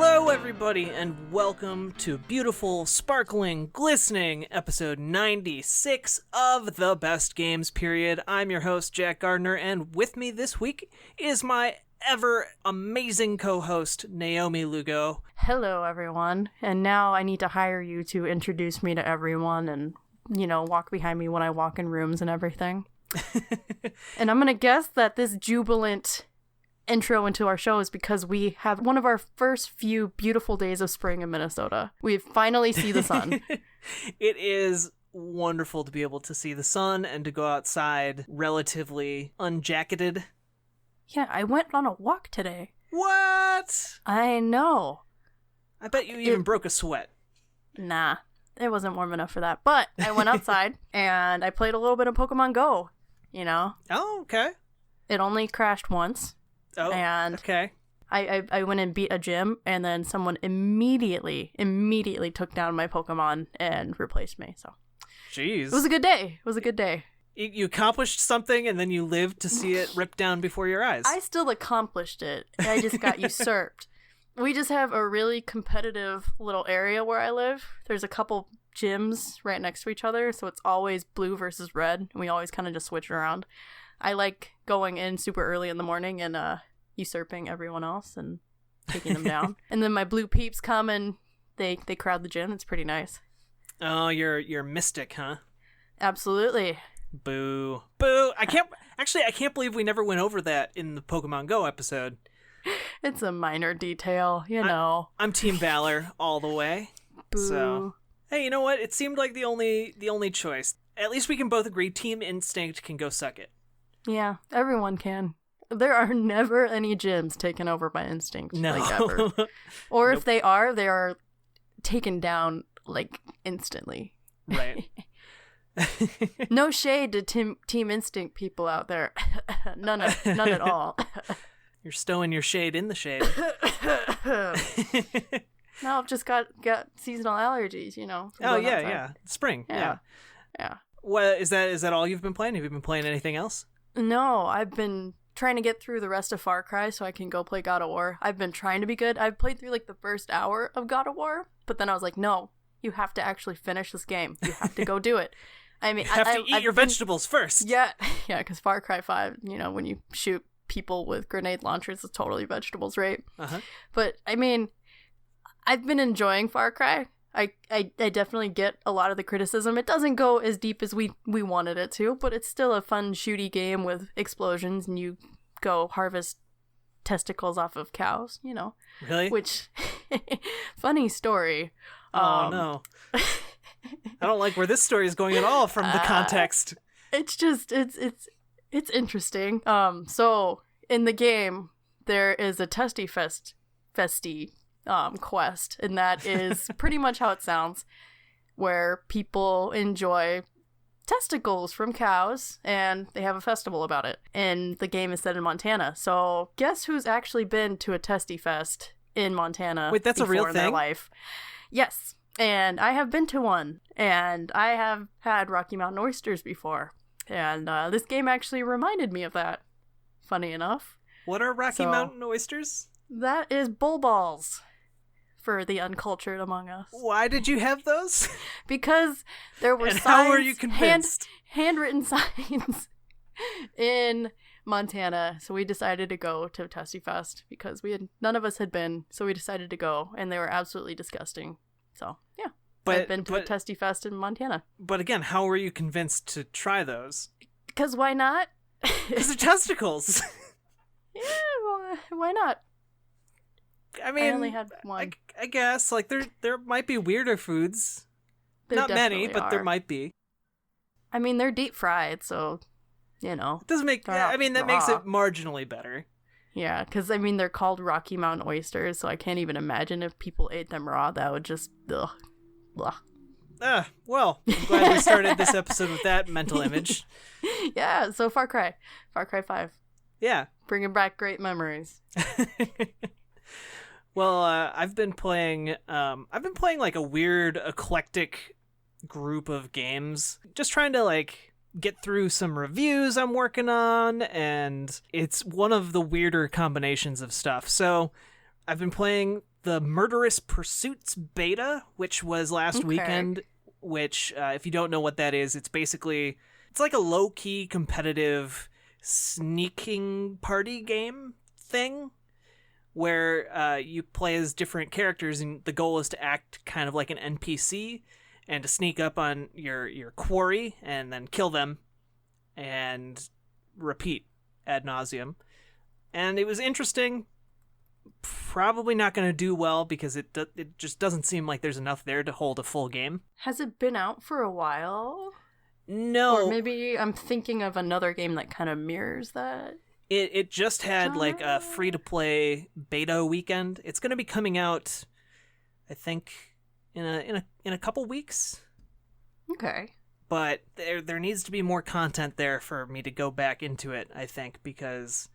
Hello, everybody, and welcome to beautiful, sparkling, glistening episode 96 of the Best Games Period. I'm your host, Jack Gardner, and with me this week is my ever amazing co-host, Naomi Lugo. Hello, everyone. And now I need to hire you to introduce me to everyone and, walk behind me when I walk in rooms and everything. And I'm going to guess that this jubilant intro into our show is because we have one of our first few beautiful days of spring in Minnesota. We finally see the sun. It is wonderful to be able to see the sun and to go outside relatively unjacketed. Yeah, I went on a walk today. What? I know. I bet you even broke a sweat. Nah, it wasn't warm enough for that. But I went outside and I played a little bit of Pokemon Go, Oh, okay. It only crashed once. Oh, and okay. I went and beat a gym, and then someone immediately took down my Pokemon and replaced me. So, jeez, it was a good day. You accomplished something, and then you lived to see it ripped down before your eyes. I still accomplished it. I just got usurped. We just have a really competitive little area where I live. There's a couple gyms right next to each other, so it's always blue versus red, and we always kind of just switch around. I like going in super early in the morning and usurping everyone else and taking them down. And then my blue peeps come and they crowd the gym. It's pretty nice. Oh, you're mystic, huh? Absolutely. Boo. Boo. I can't believe we never went over that in the Pokemon Go episode. It's a minor detail, I'm Team Valor all the way. Boo. So, hey, you know what? It seemed like the only choice. At least we can both agree Team Instinct can go suck it. Yeah, everyone can. There are never any gyms taken over by Instinct. No. Like, ever. Or Nope. if they are taken down, like, instantly. Right. No shade to Team Instinct people out there. None at all. You're stowing your shade in the shade. No, I've just got seasonal allergies, Oh, yeah. Spring. Yeah. What is that all you've been playing? Have you been playing anything else? No, I've been trying to get through the rest of Far Cry so I can go play God of War. I've been trying to be good. I've played through, like, the first hour of God of War, but then I was like, no, you have to actually finish this game. You have to go do it. I mean, you have to eat your vegetables first. Yeah, because Far Cry 5, when you shoot people with grenade launchers, it's totally vegetables, right? Uh-huh. But, I mean, I've been enjoying Far Cry. I definitely get a lot of the criticism. It doesn't go as deep as we wanted it to, but it's still a fun shooty game with explosions, and you go harvest testicles off of cows, Really? Which, funny story. Oh, no. I don't like where this story is going at all from the context. It's just, it's interesting. So, in the game, there is a testy festy quest, and that is pretty much how it sounds, where people enjoy testicles from cows and they have a festival about it, and the game is set in Montana. So guess who's actually been to a testy fest in Montana? Wait, that's a real in their thing? life? Yes, and I have been to one, and I have had Rocky Mountain oysters before, and this game actually reminded me of that, funny enough. What are Rocky Mountain oysters? That is bull balls, for the uncultured among us. Why did you have those? Because there were signs, how were you convinced? Handwritten signs in Montana. So we decided to go to Testy Fest because none of us had been. So we decided to go, and they were absolutely disgusting. So yeah, I've been to a Testy Fest in Montana. But again, how were you convinced to try those? Because why not? Because they're testicles. Yeah, well, why not? I mean, I only had one. I guess, like, there might be weirder foods. There Not many, but are. there might be. I mean, they're deep fried, so, It doesn't make... I mean, that makes it marginally better. Yeah, because, I mean, they're called Rocky Mountain oysters, so I can't even imagine if people ate them raw. That would just... Ugh. Ugh. Well, I'm glad we started this episode with that mental image. Yeah, so Far Cry 5. Yeah. Bringing back great memories. Well, I've been playing like a weird eclectic group of games, just trying to like get through some reviews I'm working on, and it's one of the weirder combinations of stuff. So I've been playing the Murderous Pursuits beta, which was last weekend, which, if you don't know what that is, it's like a low-key competitive sneaking party game thing where you play as different characters, and the goal is to act kind of like an NPC and to sneak up on your quarry and then kill them and repeat ad nauseum. And it was interesting. Probably not going to do well because it just doesn't seem like there's enough there to hold a full game. Has it been out for a while? No. Or maybe I'm thinking of another game that kind of mirrors that. It just had like a free-to-play beta weekend. It's going to be coming out, I think, in a couple weeks. Okay. But there needs to be more content there for me to go back into it, I think, because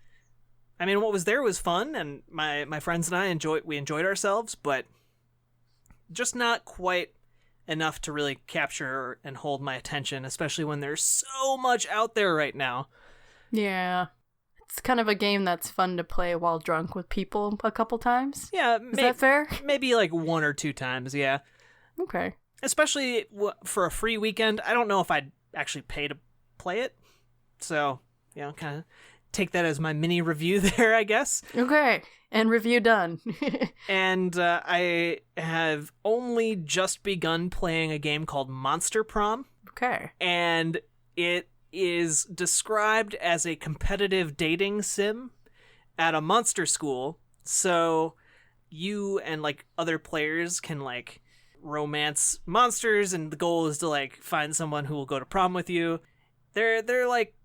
I mean, what was there was fun, and my friends and I enjoyed ourselves, but just not quite enough to really capture and hold my attention, especially when there's so much out there right now. Yeah. It's kind of a game that's fun to play while drunk with people a couple times. Yeah. Is that fair? Maybe like 1 or 2 times, yeah. Okay. Especially for a free weekend. I don't know if I'd actually pay to play it. So, kind of take that as my mini review there, I guess. Okay. And review done. And I have only just begun playing a game called Monster Prom. Okay. And it is described as a competitive dating sim at a monster school. So you and like other players can like romance monsters, and the goal is to like find someone who will go to prom with you. They're like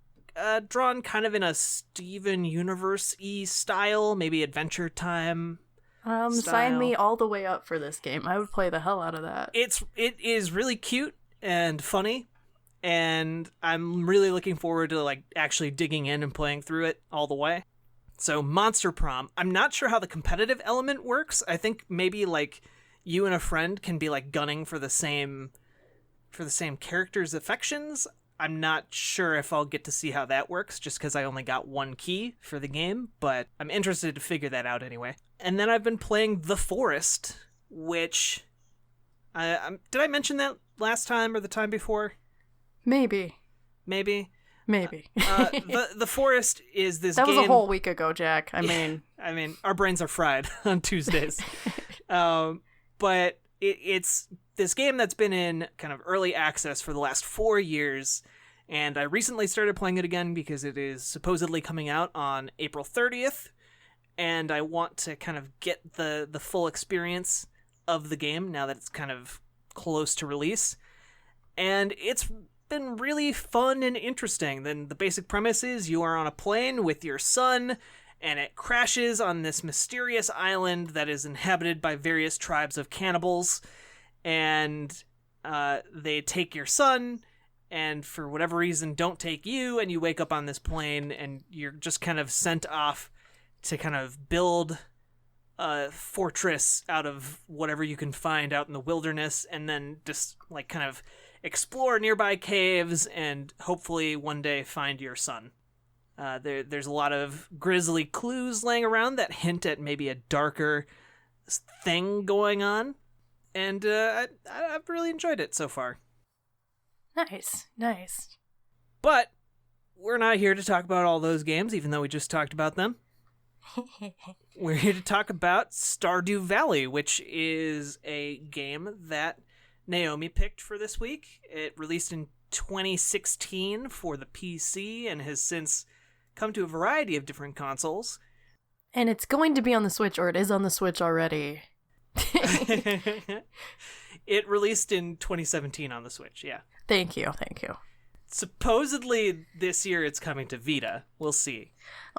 drawn kind of in a Steven Universe-y style, maybe Adventure Time style. Sign me all the way up for this game. I would play the hell out of that. It is really cute and funny, and I'm really looking forward to like actually digging in and playing through it all the way. So Monster Prom, I'm not sure how the competitive element works. I think maybe like you and a friend can be like gunning for the same character's affections. I'm not sure if I'll get to see how that works just because I only got 1 key for the game, but I'm interested to figure that out anyway. And then I've been playing The Forest, which did I mention that last time or the time before? Maybe. The Forest is this that game... was a whole week ago, Jack. I mean, our brains are fried on Tuesdays. But it's this game that's been in kind of early access for the last 4 years, and I recently started playing it again because it is supposedly coming out on April 30th, and I want to kind of get the full experience of the game now that it's kind of close to release. And it's been really fun and interesting. Then the basic premise is you are on a plane with your son, and it crashes on this mysterious island that is inhabited by various tribes of cannibals, and they take your son, and for whatever reason don't take you, and you wake up on this plane, and you're just kind of sent off to kind of build a fortress out of whatever you can find out in the wilderness, and then just like kind of explore nearby caves and hopefully one day find your son. There's a lot of grisly clues laying around that hint at maybe a darker thing going on, and I've really enjoyed it so far. Nice. But we're not here to talk about all those games, even though we just talked about them. We're here to talk about Stardew Valley, which is a game that Naomi picked for this week. It released in 2016 for the PC and has since come to a variety of different consoles. And it's going to be on the Switch, or it is on the Switch already. It released in 2017 on the Switch, yeah. Thank you. Supposedly this year it's coming to Vita. We'll see.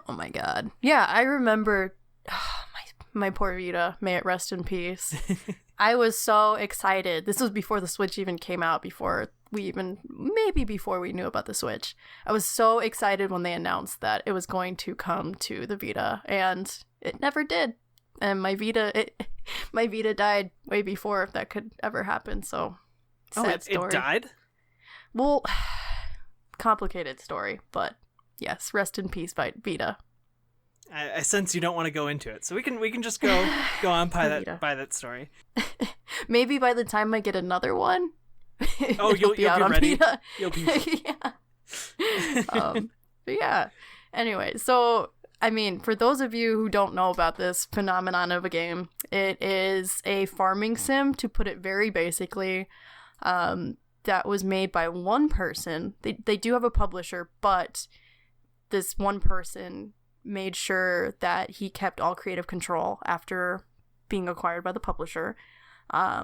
Oh my god. Yeah, I remember my poor Vita. May it rest in peace. I was so excited. This was before the Switch even came out, before we knew about the Switch. I was so excited when they announced that it was going to come to the Vita, and it never did. And my Vita died way before that could ever happen, so sad story. It died? Well, complicated story, but yes, rest in peace, Vita. I sense you don't want to go into it, so we can just go on by that story. Maybe by the time I get another one, you'll be ready. You'll be but yeah. Anyway, so I mean, for those of you who don't know about this phenomenon of a game, it is a farming sim, to put it very basically. That was made by one person. They do have a publisher, but this one person made sure that he kept all creative control after being acquired by the publisher.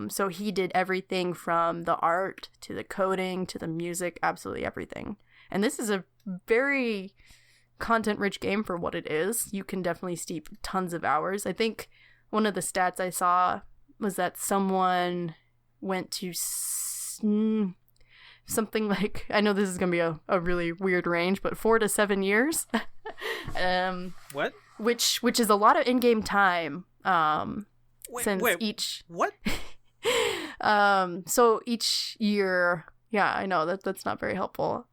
So he did everything from the art to the coding to the music, absolutely everything. And this is a very content-rich game for what it is. You can definitely steep tons of hours. I think one of the stats I saw was that someone went to something like, I know this is going to be a really weird range, but 4 to 7 years. What? Which is a lot of in-game time. Each what? So each year, yeah, I know that's not very helpful.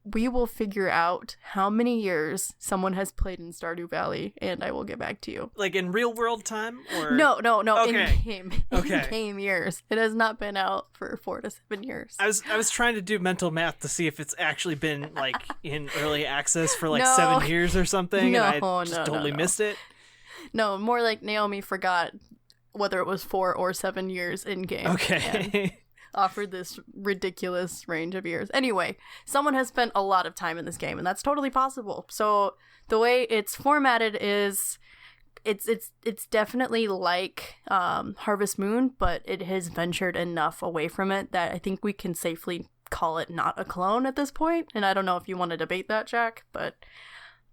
We will figure out how many years someone has played in Stardew Valley, and I will get back to you. Like in real world time, or no, okay. In-game years. It has not been out for 4 to 7 years. I was trying to do mental math to see if it's actually been like in early access for like 7 years or something, and I just totally missed it. No, more like Naomi forgot whether it was 4 or 7 years in game. Okay. Offered this ridiculous range of years. Anyway, someone has spent a lot of time in this game, and that's totally possible. So the way it's formatted is it's definitely like Harvest Moon, but it has ventured enough away from it that I think we can safely call it not a clone at this point. And I don't know if you want to debate that, Jack, but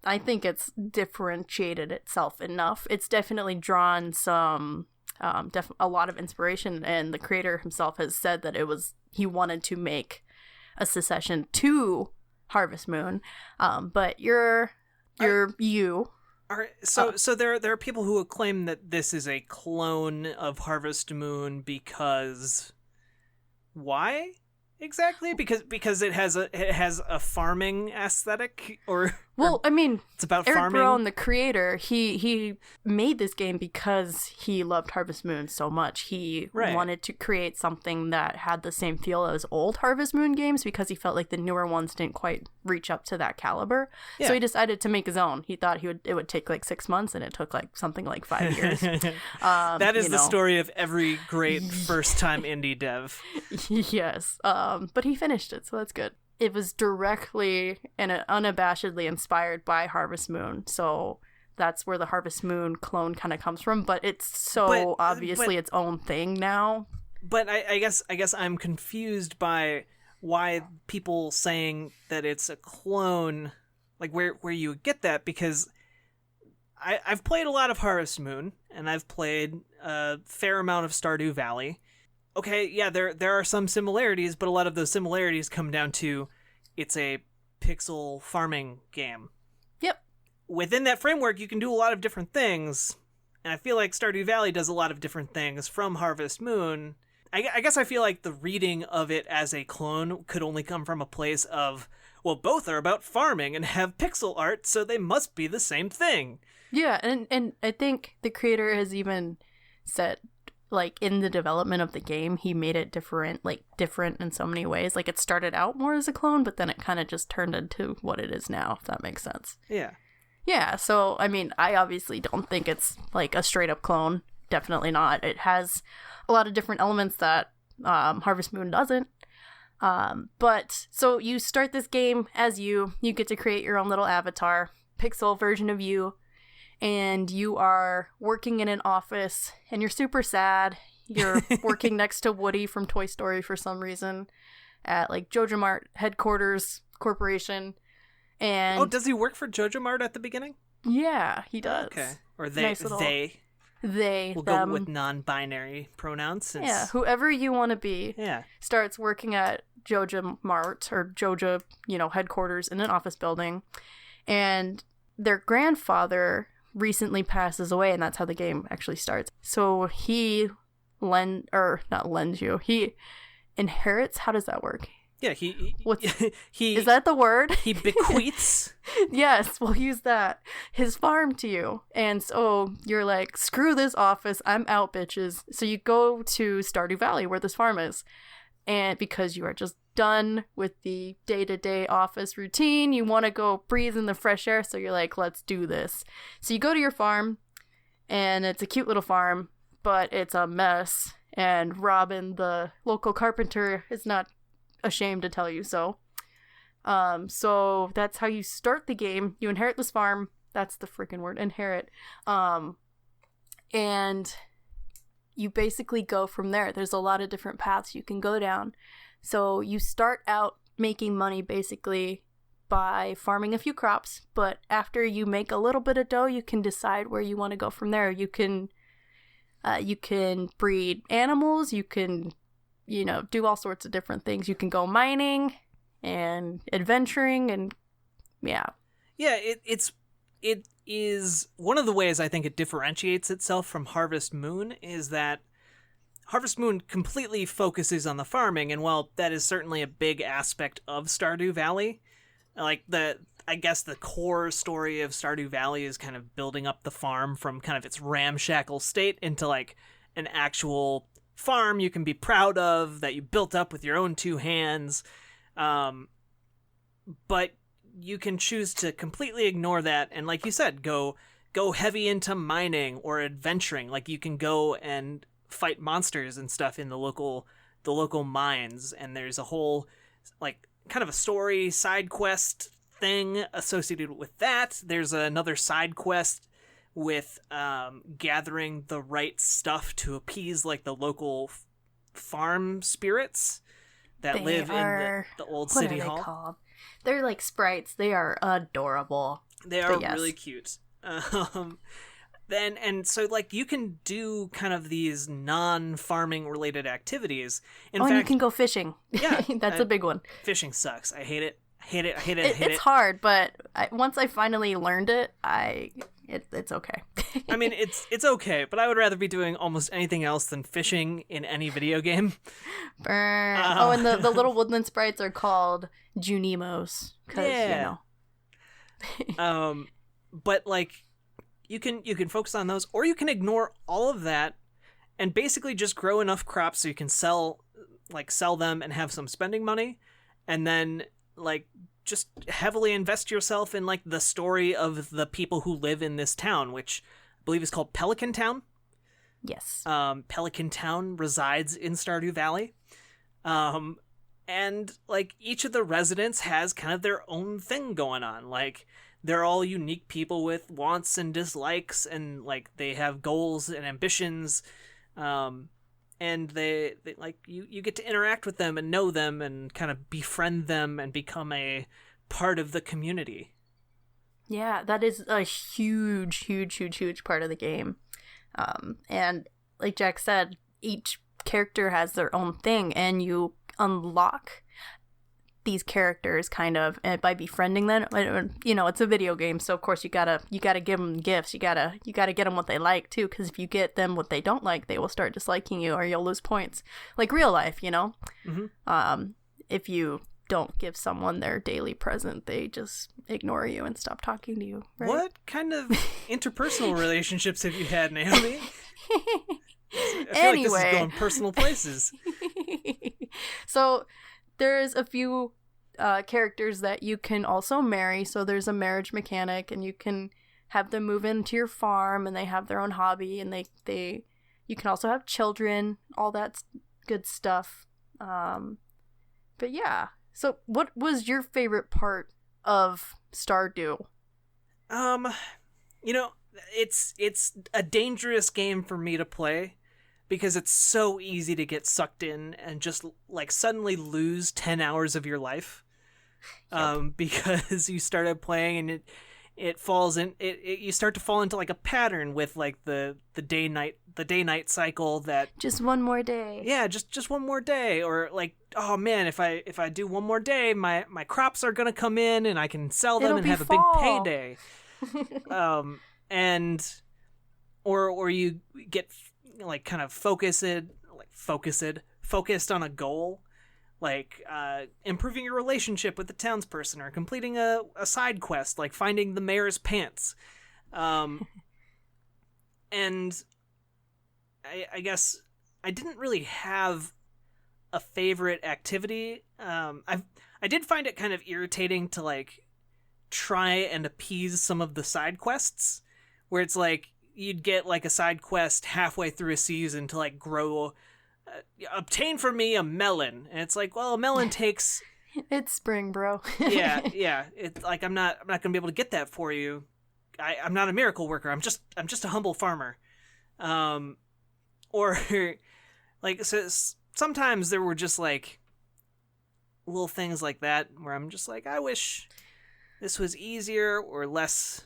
I think it's differentiated itself enough. It's definitely drawn some a lot of inspiration, and the creator himself has said that he wanted to make a succession to Harvest Moon, but so there are people who will claim that this is a clone of Harvest Moon because why exactly? Because it has a farming aesthetic, I mean, it's about Eric farming. Barone, the creator, he made this game because he loved Harvest Moon so much. He wanted to create something that had the same feel as old Harvest Moon games because he felt like the newer ones didn't quite reach up to that caliber. Yeah. So he decided to make his own. He thought it would take like 6 months, and it took like something like 5 years. That is the story of every great first-time indie dev. Yes, but he finished it, so that's good. It was directly and unabashedly inspired by Harvest Moon, so that's where the Harvest Moon clone kind of comes from. But it's obviously its own thing now. But I guess I'm confused by why people saying that it's a clone, like where you get that, because I've played a lot of Harvest Moon, and I've played a fair amount of Stardew Valley. Okay, yeah, there are some similarities, but a lot of those similarities come down to it's a pixel farming game. Yep. Within that framework, you can do a lot of different things, and I feel like Stardew Valley does a lot of different things from Harvest Moon. I guess I feel like the reading of it as a clone could only come from a place of, well, both are about farming and have pixel art, so they must be the same thing. Yeah, and I think the creator has even said, like, in the development of the game, he made it different in so many ways. Like, it started out more as a clone, but then it kind of just turned into what it is now, if that makes sense. Yeah. Yeah, so, I mean, I obviously don't think it's, like, a straight-up clone. Definitely not. It has a lot of different elements that Harvest Moon doesn't. But, so you start this game as you get to create your own little avatar, pixel version of you, and you are working in an office, and you're super sad. You're working next to Woody from Toy Story for some reason at, like, Jojo Mart headquarters corporation. And does he work for Jojo Mart at the beginning? Yeah, he does. Okay. Or they. We'll go with non-binary pronouns. Yeah, whoever you want to be. Yeah. Starts working at Jojo Mart, or Jojo, headquarters in an office building. And their grandfather recently passes away, and that's how the game actually starts. So he he inherits. How does that work? Yeah, What's he is that the word? He bequeaths. Yes, we'll use that. His farm to you. And so you're like, screw this office, I'm out, bitches. So you go to Stardew Valley where this farm is. And because you are just done with the day-to-day office routine, you want to go breathe in the fresh air, so you're like, let's do this. So you go to your farm, and it's a cute little farm, but it's a mess. And Robin, the local carpenter, is not ashamed to tell you so. So that's how you start the game. You inherit this farm. That's the freaking word, inherit. And you basically go from there. There's a lot of different paths you can go down. So you start out making money basically by farming a few crops, but after you make a little bit of dough, you can decide where you want to go from there. You can breed animals, you can, do all sorts of different things. You can go mining and adventuring and yeah. Yeah, it is one of the ways I think it differentiates itself from Harvest Moon is that Harvest Moon completely focuses on the farming, and while that is certainly a big aspect of Stardew Valley, like I guess the core story of Stardew Valley is kind of building up the farm from kind of its ramshackle state into like an actual farm you can be proud of that you built up with your own two hands. But you can choose to completely ignore that and, like you said, go heavy into mining or adventuring. Like you can go and fight monsters and stuff in the local mines, and there's a whole like kind of a story side quest thing associated with that. There's another side quest with gathering the right stuff to appease like the local farm spirits that live in the old city hall. Called? They're like sprites. They are adorable. They are really cute. So like you can do kind of these non-farming related activities. In fact, and you can go fishing. Yeah, that's a big one. Fishing sucks. I hate it. It's hard, but once I finally learned it, it's okay. I mean, it's okay, but I would rather be doing almost anything else than fishing in any video game. Burn. And the little woodland sprites are called Junimos. Yeah. But like, you can focus on those, or you can ignore all of that and basically just grow enough crops so you can sell them and have some spending money, and then like just heavily invest yourself in like the story of the people who live in this town, which I believe is called Pelican Town. Yes. Pelican Town resides in Stardew Valley. And like each of the residents has kind of their own thing going on. Like they're all unique people with wants and dislikes, and like they have goals and ambitions. And they like you get to interact with them and know them and kind of befriend them and become a part of the community. Yeah, that is a huge part of the game. And like Jack said, each character has their own thing, and you unlock these characters kind of by befriending them. It's a video game, so of course you gotta give them gifts. You gotta get them what they like too, because if you get them what they don't like, they will start disliking you, or you'll lose points. Like real life, Mm-hmm. If you don't give someone their daily present, they just ignore you and stop talking to you. Right? What kind of interpersonal relationships have you had, Naomi? I feel like this is going personal places. So there's a few characters that you can also marry. So there's a marriage mechanic, and you can have them move into your farm, and they have their own hobby, and you can also have children, all that good stuff. But yeah. So what was your favorite part of Stardew? It's a dangerous game for me to play because it's so easy to get sucked in and just like suddenly lose 10 hours of your life. Yep. Because you started playing and it falls in you start to fall into like a pattern with like the day night cycle that just one more day. Yeah, just one more day, or like, oh man, if I do one more day, my crops are going to come in and I can sell them and have fall. A big payday. Or you get like kind of focused on a goal. like improving your relationship with the townsperson, or completing a side quest like finding the mayor's pants. And I guess I didn't really have a favorite activity. I did find it kind of irritating to like try and appease some of the side quests, where it's like you'd get like a side quest halfway through a season to like grow, obtain for me a melon, and it's like, well, a melon takes. It's spring, bro. yeah. It's like I'm not gonna be able to get that for you. I'm not a miracle worker. I'm just a humble farmer. Or like, so sometimes there were just like little things like that where I'm just like, I wish this was easier or less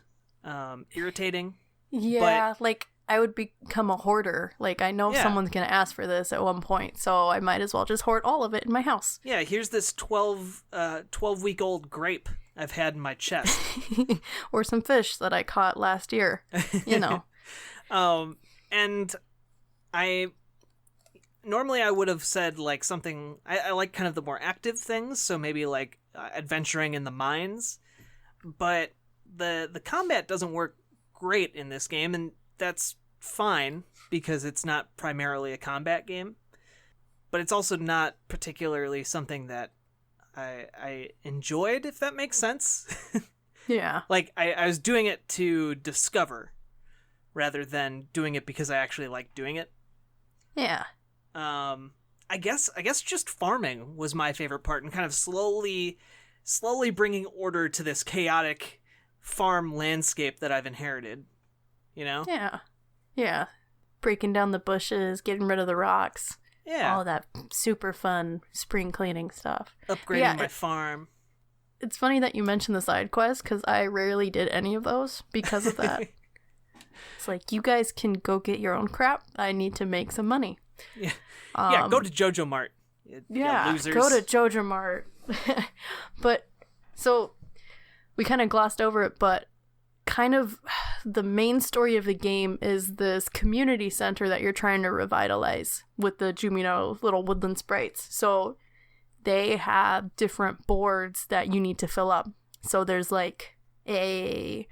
irritating. Yeah, but, like I would become a hoarder. Like I know someone's going to ask for this at one point, so I might as well just hoard all of it in my house. Yeah, here's this 12-week-old grape I've had in my chest. Or some fish that I caught last year, you know. And normally I would have said like something, I like kind of the more active things, so maybe like adventuring in the mines, but the combat doesn't work great in this game, and that's fine because it's not primarily a combat game, but it's also not particularly something that I enjoyed, if that makes sense. Yeah. Like I was doing it to discover rather than doing it because I actually like doing it. Yeah. I guess just farming was my favorite part, and kind of slowly bringing order to this chaotic farm landscape that I've inherited, you know? Yeah. Breaking down the bushes, getting rid of the rocks. Yeah. All that super fun spring cleaning stuff. Upgrading my farm. It's funny that you mentioned the side quests, because I rarely did any of those because of that. It's like, you guys can go get your own crap. I need to make some money. Yeah. Go to Jojo Mart. Losers. Go to Jojo Mart. But, so, we kind of glossed over it, but kind of the main story of the game is this community center that you're trying to revitalize with the Jumino little woodland sprites. So, they have different boards that you need to fill up. So, there's like a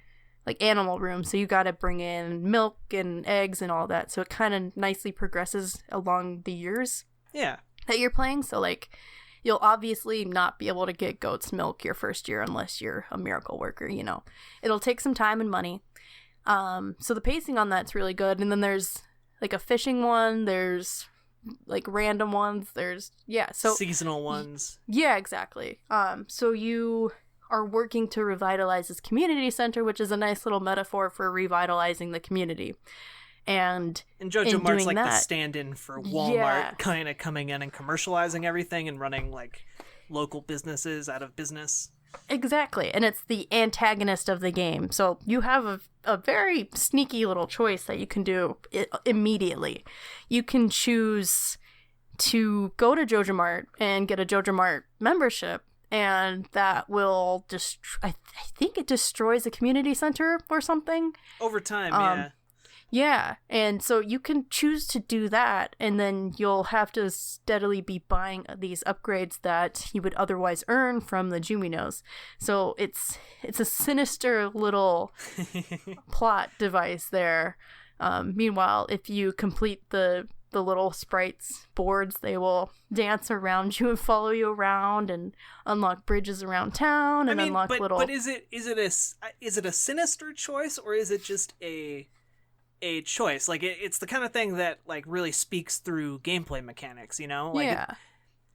animal room, so you got to bring in milk and eggs and all that, so it kind of nicely progresses along the years that you're playing. So like, you'll obviously not be able to get goat's milk your first year unless you're a miracle worker, you know. It'll take some time and money, so the pacing on that's really good. And then there's like a fishing one, there's like random ones, there's seasonal ones. Yeah, exactly. So you are working to revitalize this community center, which is a nice little metaphor for revitalizing the community. And Jojo Mart's like the stand-in for Walmart, kind of coming in and commercializing everything and running like local businesses out of business. Exactly. And it's the antagonist of the game. So you have a very sneaky little choice that you can do immediately. You can choose to go to Jojo Mart and get a Jojo Mart membership, and that will just, I think it destroys a community center or something. Over time, Yeah, and so you can choose to do that, and then you'll have to steadily be buying these upgrades that you would otherwise earn from the Juminos. So it's a sinister little plot device there. Meanwhile, if you complete the little sprites boards, they will dance around you and follow you around and unlock bridges around town and unlock little. But is it a sinister choice, or is it just a choice? Like it's the kind of thing that like really speaks through gameplay mechanics, you know? Like, yeah.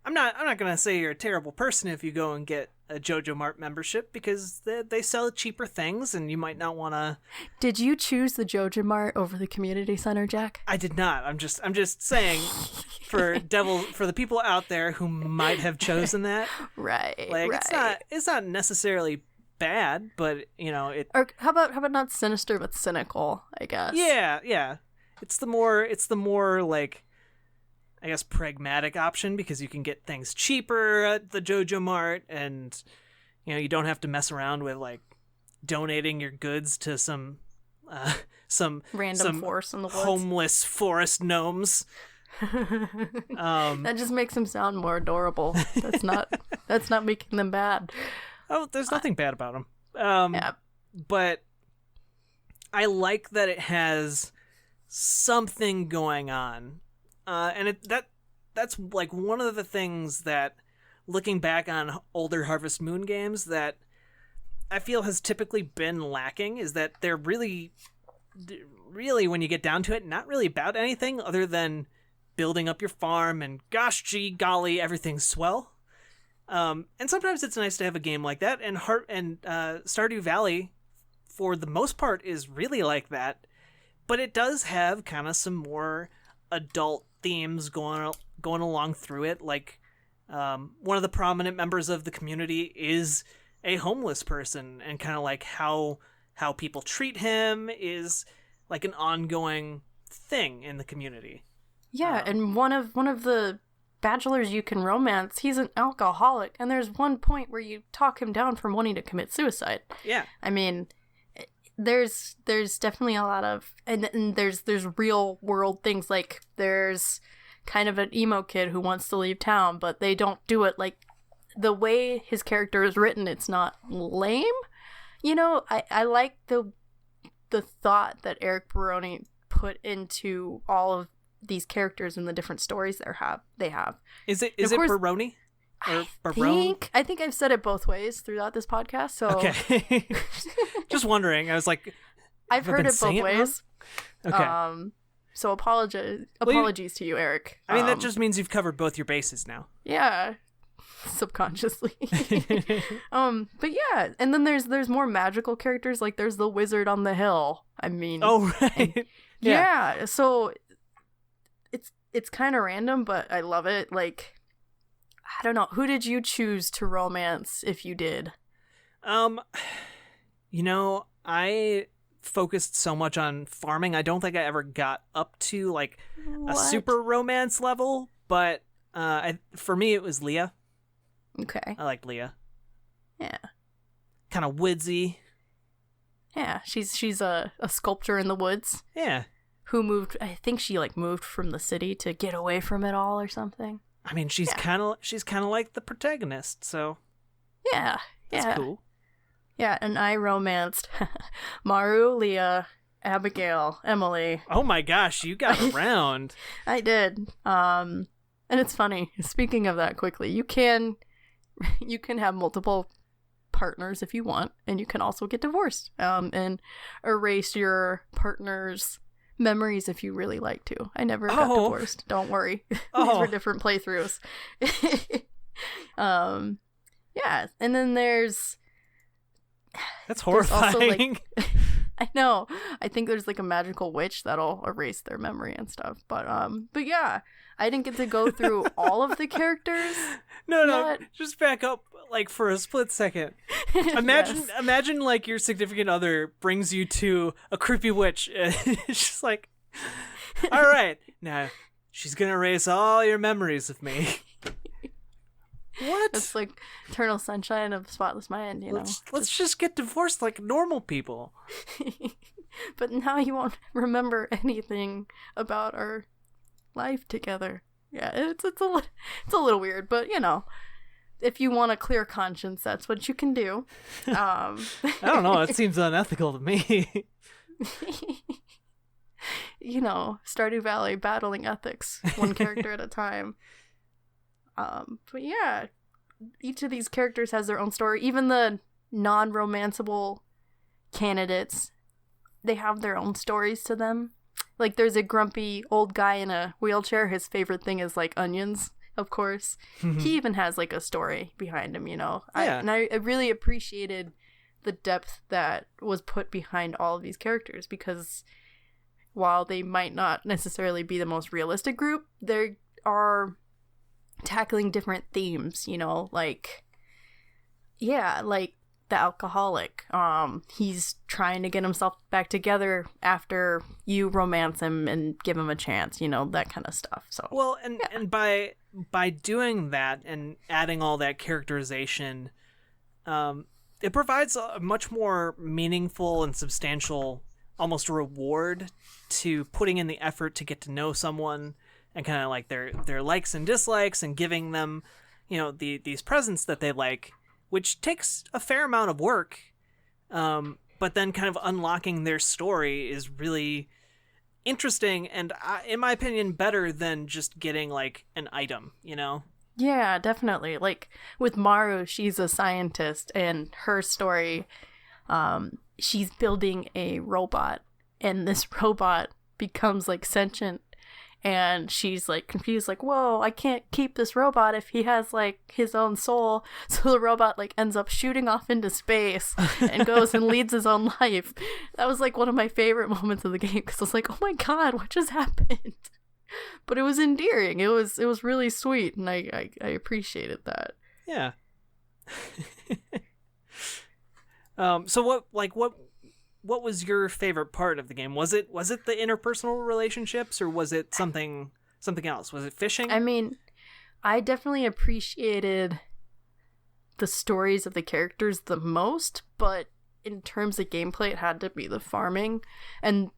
I'm not gonna say you're a terrible person if you go and get a Jojo Mart membership, because they sell cheaper things and you might not want to. Did you choose the Jojo Mart over the community center, Jack? I did not. I'm just saying for the people out there who might have chosen that. Right. Like right. it's not necessarily bad, but you know it. Or how about not sinister but cynical, I guess. Yeah. It's the more like, I guess, pragmatic option, because you can get things cheaper at the Jojo Mart, and you know you don't have to mess around with like donating your goods to some random force in the woods. Homeless forest gnomes. That just makes them sound more adorable. That's not making them bad. Oh, there's nothing bad about them. Yeah. But I like that it has something going on. And that's like one of the things that, looking back on older Harvest Moon games, that I feel has typically been lacking, is that they're really, when you get down to it, not really about anything other than building up your farm and gosh gee golly, everything's swell. And sometimes it's nice to have a game like that, and Stardew Valley, for the most part, is really like that, but it does have kind of some more adult themes going along through it. Like, one of the prominent members of the community is a homeless person, and kind of like how people treat him is like an ongoing thing in the community. Yeah, and one of the bachelors you can romance, he's an alcoholic, and there's one point where you talk him down from wanting to commit suicide. Yeah. I mean, there's definitely a lot of, and there's real world things, like there's kind of an emo kid who wants to leave town, but they don't do it like the way his character is written. It's not lame. You know, I like the thought that Eric Barone put into all of these characters and the different stories they have. Is it Barone? Or Barone? I think I've said it both ways throughout this podcast. So okay. Just wondering. I was like, I've heard it both ways. Okay. So apologies to you, Eric. I mean, that just means you've covered both your bases now. Yeah. Subconsciously. But yeah, and then there's more magical characters, like there's the wizard on the hill. I mean, oh right. Yeah, so it's kind of random, but I love it. Like, I don't know, who did you choose to romance if you did? You know, I focused so much on farming, I don't think I ever got up to like a super romance level, but for me it was Leah. Okay. I liked Leah. Yeah. Kind of woodsy. Yeah, she's a sculptor in the woods. Yeah. Who moved, I think she like moved from the city to get away from it all or something. I mean, she's kind of like the protagonist, so yeah. That's cool. Yeah, and I romanced Maru, Leah, Abigail, Emily. Oh my gosh, you got around. I did. And it's funny. Speaking of that quickly, you can have multiple partners if you want, and you can also get divorced and erase your partner's memories if you really like to. I never got divorced. Don't worry. These were different playthroughs. Yeah, and then that's horrifying. Also, I know. I think there's like a magical witch that'll erase their memory and stuff. But yeah, I didn't get to go through all of the characters. No, just back up like for a split second. Imagine like your significant other brings you to a creepy witch and it's just like, all right, now she's gonna erase all your memories of me. What? It's like Eternal Sunshine of the Spotless Mind, you know. Let's just get divorced like normal people. But now you won't remember anything about our life together. Yeah, it's a little weird, but you know, if you want a clear conscience, that's what you can do. I don't know. It seems unethical to me. You know, Stardew Valley battling ethics, one character at a time. But yeah, each of these characters has their own story. Even the non-romanceable candidates, they have their own stories to them. Like, there's a grumpy old guy in a wheelchair. His favorite thing is, like, onions, of course. He even has, like, a story behind him, you know? Yeah. I really appreciated the depth that was put behind all of these characters, because while they might not necessarily be the most realistic group, they are tackling different themes, you know, like, yeah, like the alcoholic. He's trying to get himself back together after you romance him and give him a chance, you know, that kind of stuff. So well, and by doing that and adding all that characterization, it provides a much more meaningful and substantial almost reward to putting in the effort to get to know someone and kind of like their likes and dislikes, and giving them, these presents that they like, which takes a fair amount of work. But then kind of unlocking their story is really interesting, and in my opinion, better than just getting like an item, Yeah, definitely. Like with Maru, she's a scientist, and her story, she's building a robot, and this robot becomes like sentient, and she's like confused, like, whoa, I can't keep this robot if he has like his own soul. So the robot like ends up shooting off into space and goes and leads his own life. That was like one of my favorite moments of the game, because I was like, oh my god, what just happened? But it was endearing. It was really sweet, and I appreciated that. Yeah. So what was your favorite part of the game? Was it the interpersonal relationships, or was it something else? Was it fishing? I mean, I definitely appreciated the stories of the characters the most, but in terms of gameplay, it had to be the farming, and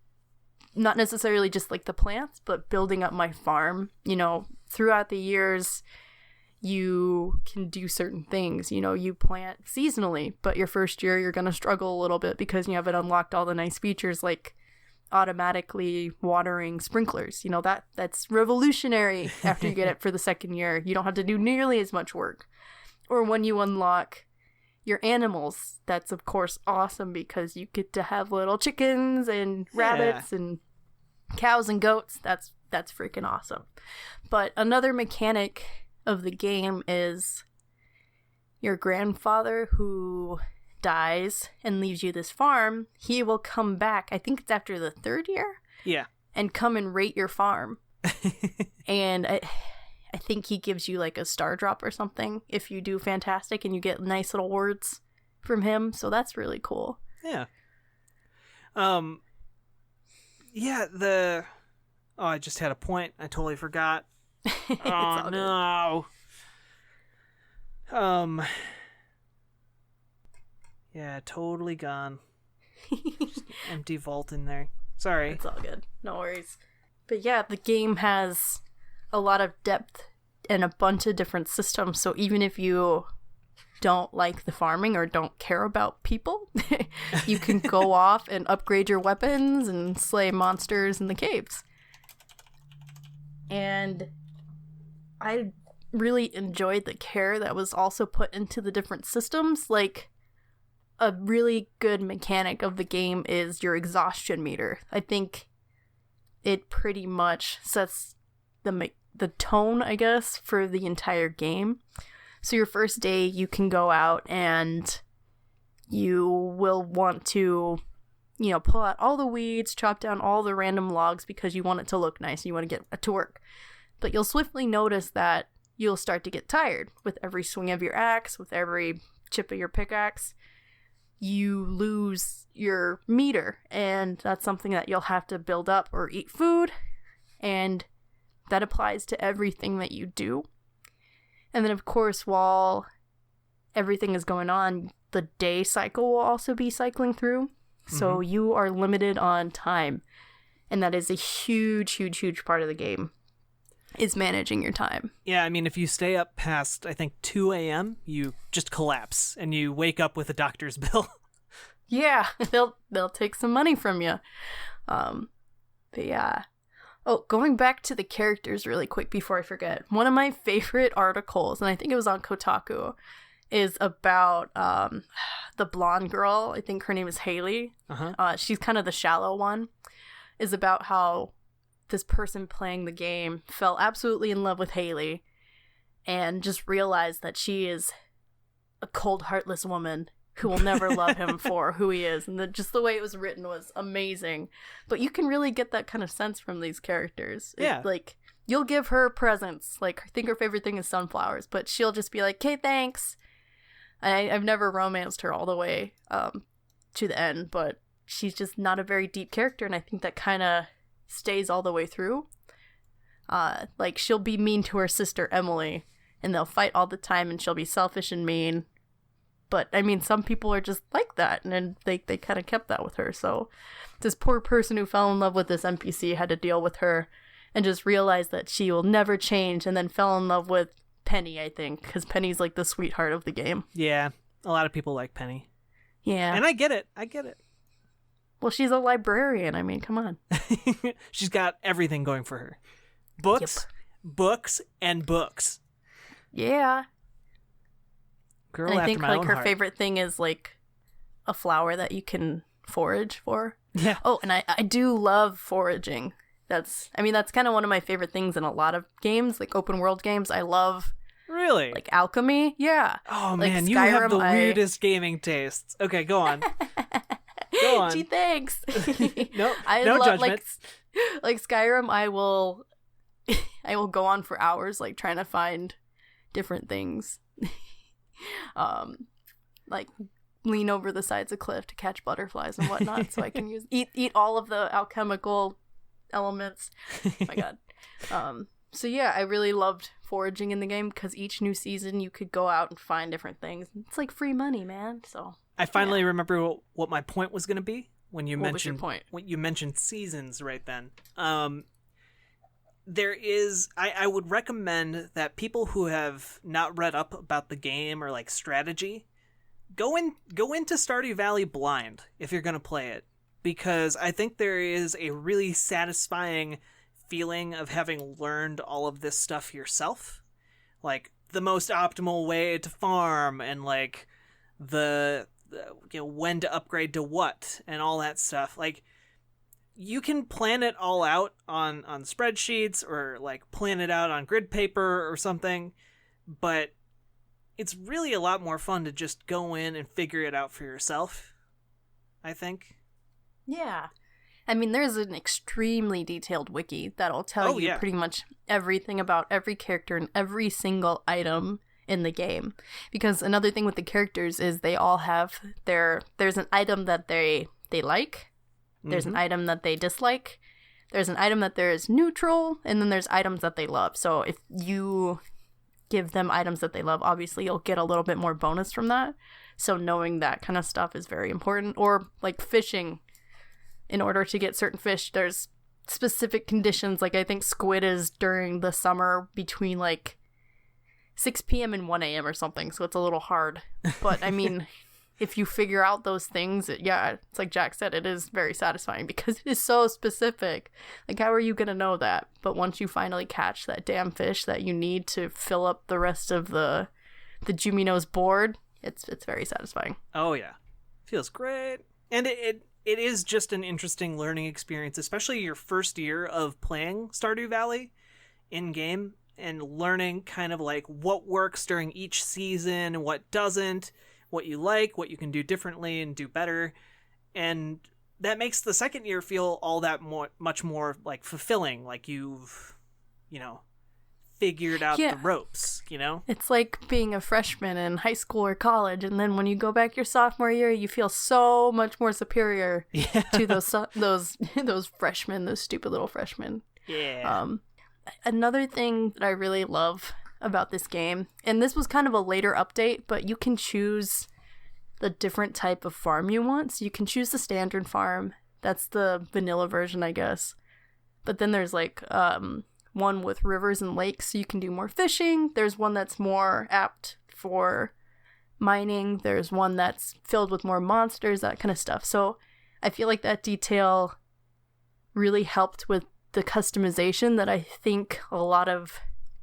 not necessarily just like the plants, but building up my farm. Throughout the years, you can do certain things. You plant seasonally, but your first year you're going to struggle a little bit because you haven't unlocked all the nice features like automatically watering sprinklers. That's revolutionary after you get it for the second year. You don't have to do nearly as much work. Or when you unlock your animals, that's of course awesome because you get to have little chickens and rabbits and cows and goats. That's freaking awesome. But another mechanic of the game is your grandfather who dies and leaves you this farm. He will come back, I think it's after the third year. Yeah. And come and rate your farm. And I think he gives you like a star drop or something if you do fantastic, and you get nice little words from him. So that's really cool. Yeah. I just had a point. I totally forgot. Oh no. Yeah, totally gone. Empty vault in there. Sorry. It's all good. No worries. But yeah, the game has a lot of depth and a bunch of different systems. So even if you don't like the farming or don't care about people, you can go off and upgrade your weapons and slay monsters in the caves. And I really enjoyed the care that was also put into the different systems. Like, a really good mechanic of the game is your exhaustion meter. I think it pretty much sets the tone, I guess, for the entire game. So your first day, you can go out and you will want to, pull out all the weeds, chop down all the random logs because you want it to look nice and you want to get to work. But you'll swiftly notice that you'll start to get tired with every swing of your axe, with every chip of your pickaxe. You lose your meter, and that's something that you'll have to build up or eat food, and that applies to everything that you do. And then, of course, while everything is going on, the day cycle will also be cycling through. So you are limited on time. And that is a huge, huge, huge part of the game, is managing your time. Yeah, I mean, if you stay up past, I think, 2 a.m., you just collapse and you wake up with a doctor's bill. Yeah, they'll take some money from you. But yeah. Oh, going back to the characters really quick before I forget. One of my favorite articles, and I think it was on Kotaku, is about the blonde girl. I think her name is Haley. She's kind of the shallow one. Is about how this person playing the game fell absolutely in love with Haley and just realized that she is a cold, heartless woman who will never love him for who he is. And just the way it was written was amazing. But you can really get that kind of sense from these characters. Yeah. Like, you'll give her presents. Like, I think her favorite thing is sunflowers, but she'll just be like, okay, thanks. I've never romanced her all the way to the end, but she's just not a very deep character, and I think that kind of stays all the way through. Like, she'll be mean to her sister Emily, and they'll fight all the time, and she'll be selfish and mean. But, I mean, some people are just like that, and they kind of kept that with her. So this poor person who fell in love with this NPC had to deal with her and just realized that she will never change, and then fell in love with Penny, I think, because Penny's like the sweetheart of the game. Yeah, a lot of people like Penny. Yeah. And I get it. Well, she's a librarian. I mean, come on. She's got everything going for her. Books, books, and books. Yeah. Girl and I after think my like own her heart. favorite thing is like a flower that you can forage for. Yeah. Oh, and I do love foraging. That's kind of one of my favorite things in a lot of games, like open world games. I love Really? like alchemy. Yeah. Oh like man, you have the Skyrim, weirdest gaming tastes. Okay, go on. Go on. Gee, thanks. No, I no love judgment. like Skyrim. I will go on for hours, like trying to find different things. Like lean over the sides of cliff to catch butterflies and whatnot, so I can eat all of the alchemical elements. Oh my god. So yeah, I really loved foraging in the game because each new season you could go out and find different things. It's like free money, man. So I finally remember what my point was going to be when you what was your mentioned point? when you mentioned seasons right then. There is I would recommend that people who have not read up about the game or like strategy go into Stardew Valley blind if you're going to play it, because I think there is a really satisfying feeling of having learned all of this stuff yourself, like the most optimal way to farm and like the when to upgrade to what and all that stuff. Like you can plan it all out on spreadsheets or like plan it out on grid paper or something, but it's really a lot more fun to just go in and figure it out for yourself, I think. Yeah. I mean, there's an extremely detailed wiki that'll tell you pretty much everything about every character and every single item in the game. Because another thing with the characters is they all have there's an item that they like, there's an item that they dislike, there's an item that there's neutral, and then there's items that they love. So if you give them items that they love, obviously you'll get a little bit more bonus from that. So knowing that kind of stuff is very important. Or like fishing. In order to get certain fish, there's specific conditions. Like I think squid is during the summer between like 6 p.m. and 1 a.m. or something. So it's a little hard. But I mean, if you figure out those things, it's like Jack said, it is very satisfying because it is so specific. Like how are you going to know that? But once you finally catch that damn fish that you need to fill up the rest of the Jumino's board, it's very satisfying. Oh yeah. Feels great. And it is just an interesting learning experience, especially your first year of playing Stardew Valley in-game and learning kind of like what works during each season and what doesn't, what you like, what you can do differently and do better. And that makes the second year feel all that much more like fulfilling, like you've, figured out the ropes, It's like being a freshman in high school or college, and then when you go back your sophomore year, you feel so much more superior to those freshmen, those stupid little freshmen. Yeah. Another thing that I really love about this game, and this was kind of a later update, but you can choose the different type of farm you want. So you can choose the standard farm. That's the vanilla version, I guess. But then there's like one with rivers and lakes, so you can do more fishing. There's one that's more apt for mining. There's one that's filled with more monsters, that kind of stuff. So I feel like that detail really helped with the customization that I think a lot of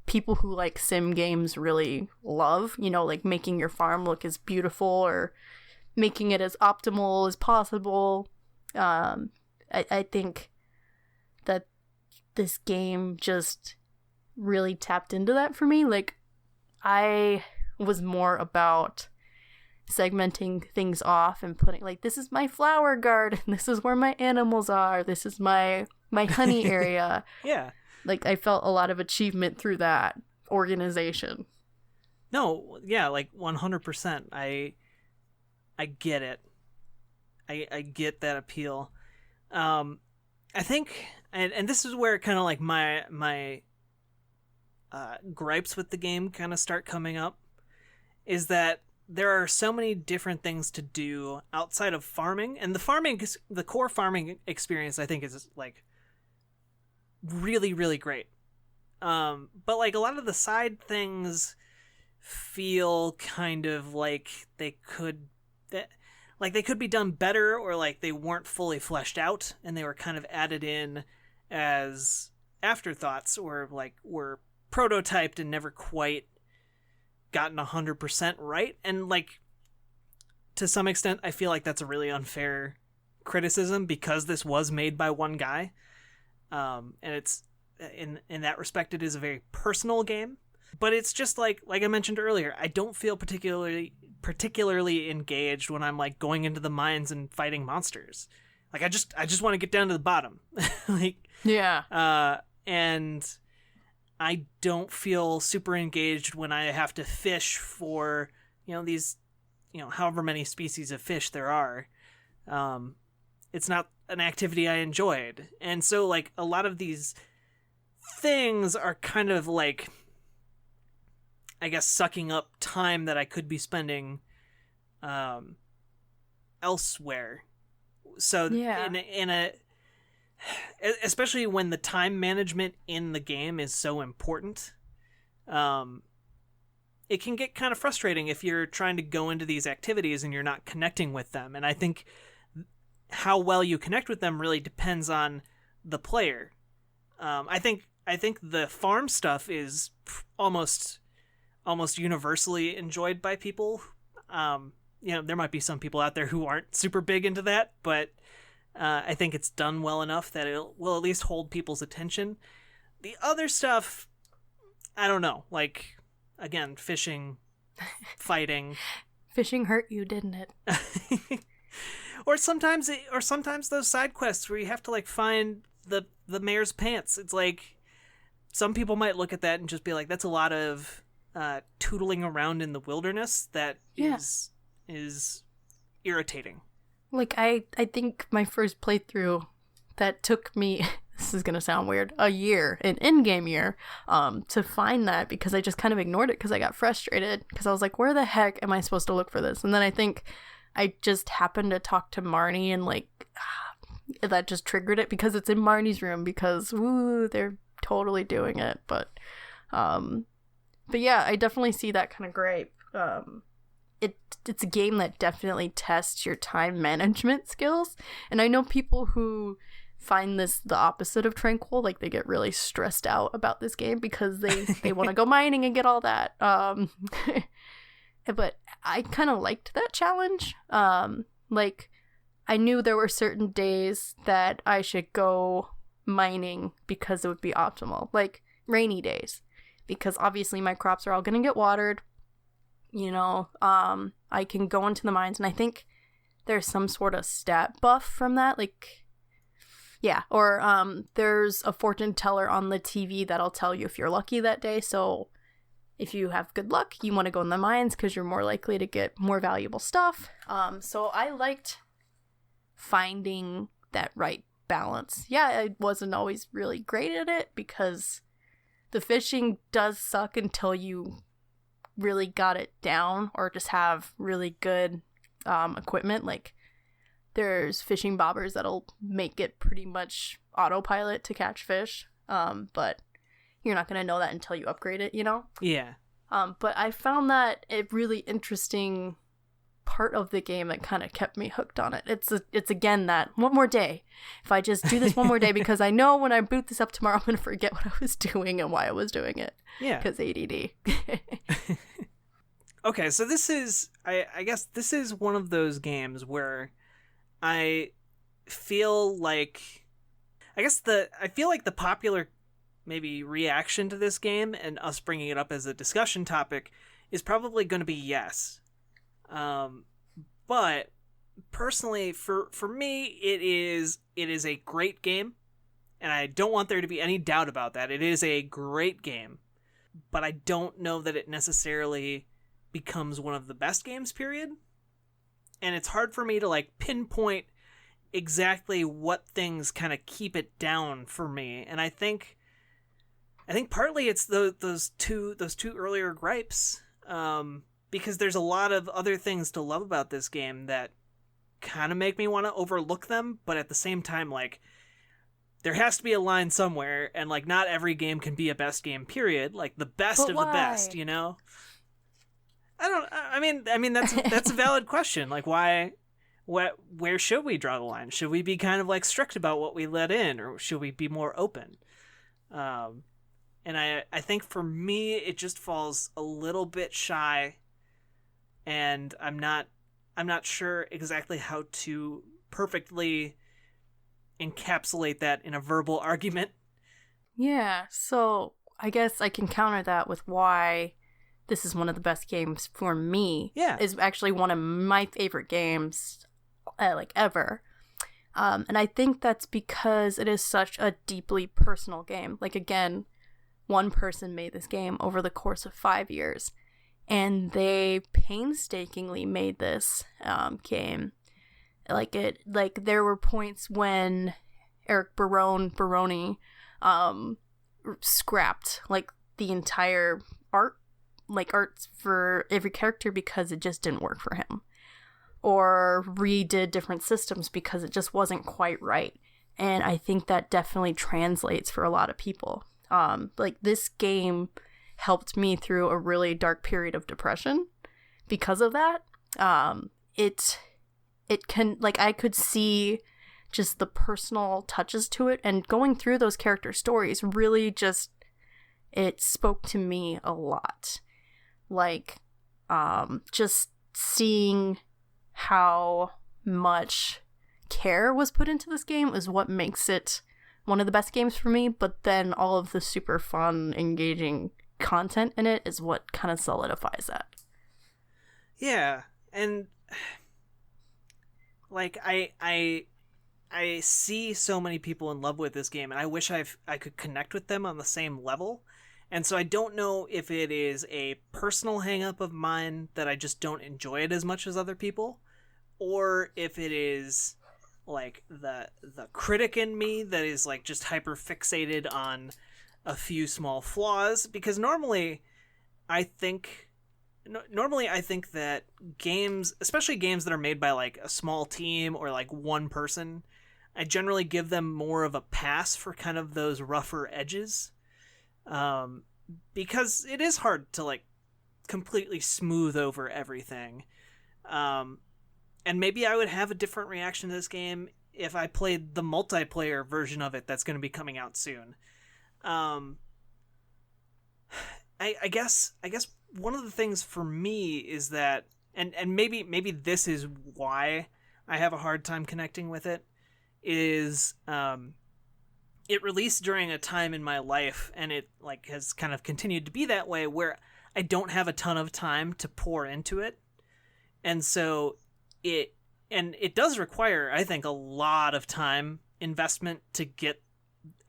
people who like sim games really love. Like making your farm look as beautiful or making it as optimal as possible. I think that this game just really tapped into that for me. Like, I was more about segmenting things off and putting, like, this is my flower garden, this is where my animals are, this is my honey area. Yeah. Like, I felt a lot of achievement through that organization. No, yeah, like 100%. I get it. I get that appeal. I think, and this is where kind of like my gripes with the game kind of start coming up, is that there are so many different things to do outside of farming, and the core farming experience I think is like really, really great. But like a lot of the side things feel kind of like they could be done better, or like they weren't fully fleshed out and they were kind of added in as afterthoughts, or like were prototyped and never quite gotten 100% right. And like to some extent I feel like that's a really unfair criticism, because this was made by one guy, and it's in that respect it is a very personal game. But it's just like I mentioned earlier, I don't feel particularly engaged when I'm like going into the mines and fighting monsters. Like I just want to get down to the bottom. And I don't feel super engaged when I have to fish for, these, however many species of fish there are. It's not an activity I enjoyed. And so like a lot of these things are kind of like, I guess, sucking up time that I could be spending elsewhere. So in a especially when the time management in the game is so important, it can get kind of frustrating if you're trying to go into these activities and you're not connecting with them. And I think how well you connect with them really depends on the player. I think the farm stuff is almost universally enjoyed by people. There might be some people out there who aren't super big into that, but I think it's done well enough that it will at least hold people's attention. The other stuff, I don't know. Like, again, fishing, fighting. Fishing hurt you, didn't it? Or sometimes those side quests where you have to like find the mayor's pants. It's like some people might look at that and just be like, that's a lot of tootling around in the wilderness that is irritating. Like, I think my first playthrough, that took me, this is going to sound weird, a year, an in-game year, to find that, because I just kind of ignored it because I got frustrated, because I was like, where the heck am I supposed to look for this? And then I think I just happened to talk to Marnie, and like, that just triggered it, because it's in Marnie's room, because, woo, they're totally doing it. But yeah, I definitely see that kind of gripe. It's a game that definitely tests your time management skills, and I know people who find this the opposite of tranquil, like they get really stressed out about this game because they want to go mining and get all that. But I kind of liked that challenge. Like, I knew there were certain days that I should go mining because it would be optimal, like rainy days, because obviously my crops are all going to get watered. I can go into the mines, and I think there's some sort of stat buff from that, like, or there's a fortune teller on the TV that'll tell you if you're lucky that day. So if you have good luck, you want to go in the mines because you're more likely to get more valuable stuff. So I liked finding that right balance. Yeah, I wasn't always really great at it, because the fishing does suck until you really got it down, or just have really good equipment. Like, there's fishing bobbers that'll make it pretty much autopilot to catch fish, but you're not going to know that until you upgrade it, Yeah. But I found that a really interesting part of the game that kind of kept me hooked on it. It's again that one more day. If I just do this one more day, because I know when I boot this up tomorrow, I'm going to forget what I was doing and why I was doing it. Yeah. Because ADD. Okay, so this is, I guess this is one of those games where I feel like, I feel like the popular maybe reaction to this game and us bringing it up as a discussion topic is probably going to be yes. But personally, for me, it is a great game, and I don't want there to be any doubt about that. It is a great game, but I don't know that it necessarily becomes one of the best games, period. And it's hard for me to like pinpoint exactly what things kind of keep it down for me. And I think partly it's those two earlier gripes, because there's a lot of other things to love about this game that kind of make me want to overlook them, but at the same time, like, there has to be a line somewhere, and like not every game can be a best game, period. Like the best But of why? the best, you know? I mean that's a valid question. Like why where should we draw the line? Should we be kind of like strict about what we let in, or should we be more open? And I think for me it just falls a little bit shy, and I'm not sure exactly how to perfectly encapsulate that in a verbal argument. Yeah, so I guess I can counter that with why this is one of the best games for me. Yeah. Is actually one of my favorite games, like, ever. And I think that's because it is such a deeply personal game. Like, again, one person made this game over the course of 5 years, and they painstakingly made this game. Like, there were points when Eric Barone scrapped, like, the entire arts for every character because it just didn't work for him. Or redid different systems because it just wasn't quite right. And I think that definitely translates for a lot of people. Like, this game helped me through a really dark period of depression because of that. It can, like, I could see just the personal touches to it, and going through those character stories really just, it spoke to me a lot. Like, just seeing how much care was put into this game is what makes it one of the best games for me, but then all of the super fun, engaging content in it is what kind of solidifies that. Yeah, and like I see so many people in love with this game, and I wish I could connect with them on the same level. And so I don't know if it is a personal hang-up of mine that I just don't enjoy it as much as other people, or if it is like the critic in me that is like just hyper fixated on a few small flaws. Because normally I think that games, especially games that are made by like a small team or like one person, I generally give them more of a pass for kind of those rougher edges. Because it is hard to like completely smooth over everything. And maybe I would have a different reaction to this game if I played the multiplayer version of it that's going to be coming out soon. I guess one of the things for me is that, and maybe this is why I have a hard time connecting with it, is it released during a time in my life, and it like has kind of continued to be that way, where I don't have a ton of time to pour into it. And so it does require, I think, a lot of time investment to get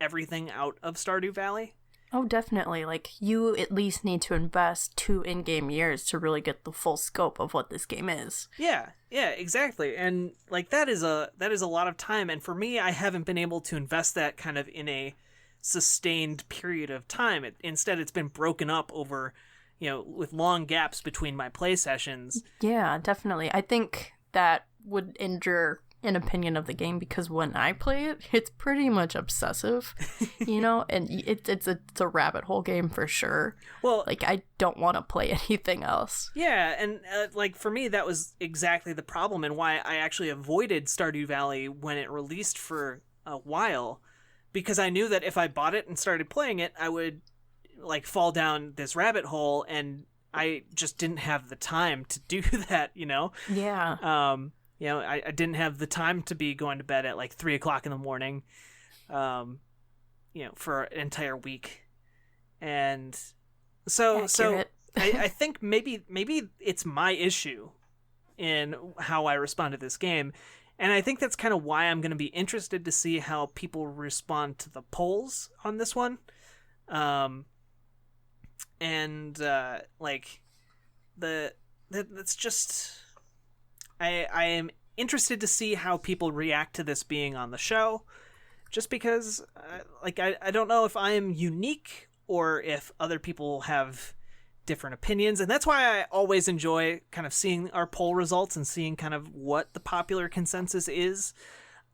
everything out of Stardew Valley. Oh, definitely. Like, you at least need to invest 2 in-game years to really get the full scope of what this game is. Yeah, exactly. And like that is a lot of time, and for me, I haven't been able to invest that kind of in a sustained period of time. Instead, it's been broken up over, with long gaps between my play sessions. Yeah, definitely. I think that would injure an opinion of the game, because when I play it, it's pretty much obsessive, and it's a rabbit hole game for sure. Well, like, I don't want to play anything else. Yeah, and like for me, that was exactly the problem, and why I actually avoided Stardew Valley when it released for a while, because I knew that if I bought it and started playing it, I would like fall down this rabbit hole, and I just didn't have the time to do that. Yeah. I didn't have the time to be going to bed at like 3:00 in the morning, for an entire week. And so I think maybe it's my issue in how I respond to this game. And I think that's kind of why I'm going to be interested to see how people respond to the polls on this one. That's just, I am interested to see how people react to this being on the show, just because I don't know if I am unique or if other people have different opinions, and that's why I always enjoy kind of seeing our poll results and seeing kind of what the popular consensus is.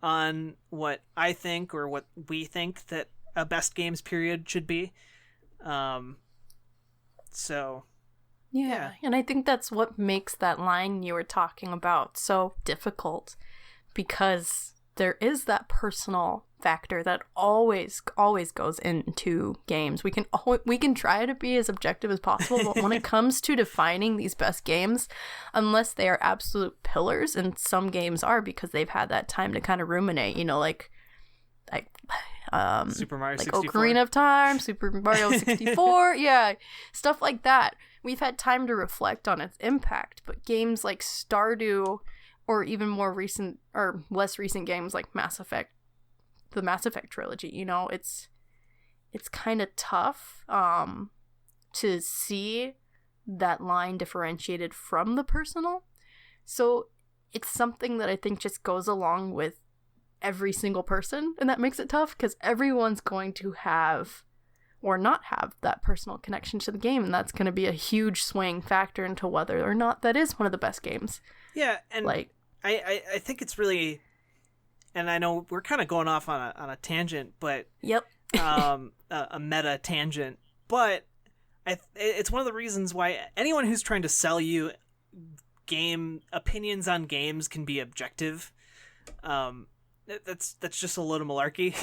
on what I think or what we think that a best games period should be. So, yeah. And I think that's what makes that line you were talking about so difficult, because there is that personal factor that always goes into games. We can try to be as objective as possible, but when it comes to defining these best games, unless they are absolute pillars, and some games are because they've had that time to kind of ruminate, like Super Mario 64, Ocarina of Time, Super Mario 64, yeah, stuff like that. We've had time to reflect on its impact, but games like Stardew, or even more recent or less recent games like Mass Effect, the Mass Effect trilogy, it's kind of tough to see that line differentiated from the personal. So it's something that I think just goes along with every single person, and that makes it tough because everyone's going to have or not have that personal connection to the game, and that's going to be a huge swing factor into whether or not that is one of the best games. Yeah, and I think it's really, and I know we're kind of going off on a tangent, but yep, a meta tangent, but it's one of the reasons why anyone who's trying to sell you game opinions on games can be objective. That's just a load of malarkey.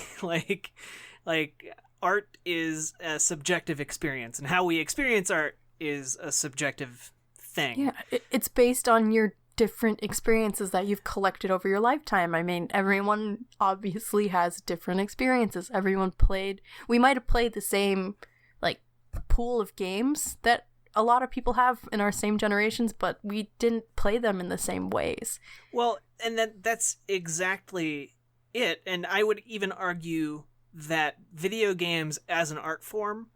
like art is a subjective experience, and how we experience art is a subjective thing. Yeah, it's based on your different experiences that you've collected over your lifetime. I mean, everyone obviously has different experiences. We might have played the same pool of games that a lot of people have in our same generations, but we didn't play them in the same ways. Well, and that's exactly it. And I would even argue that video games as an art form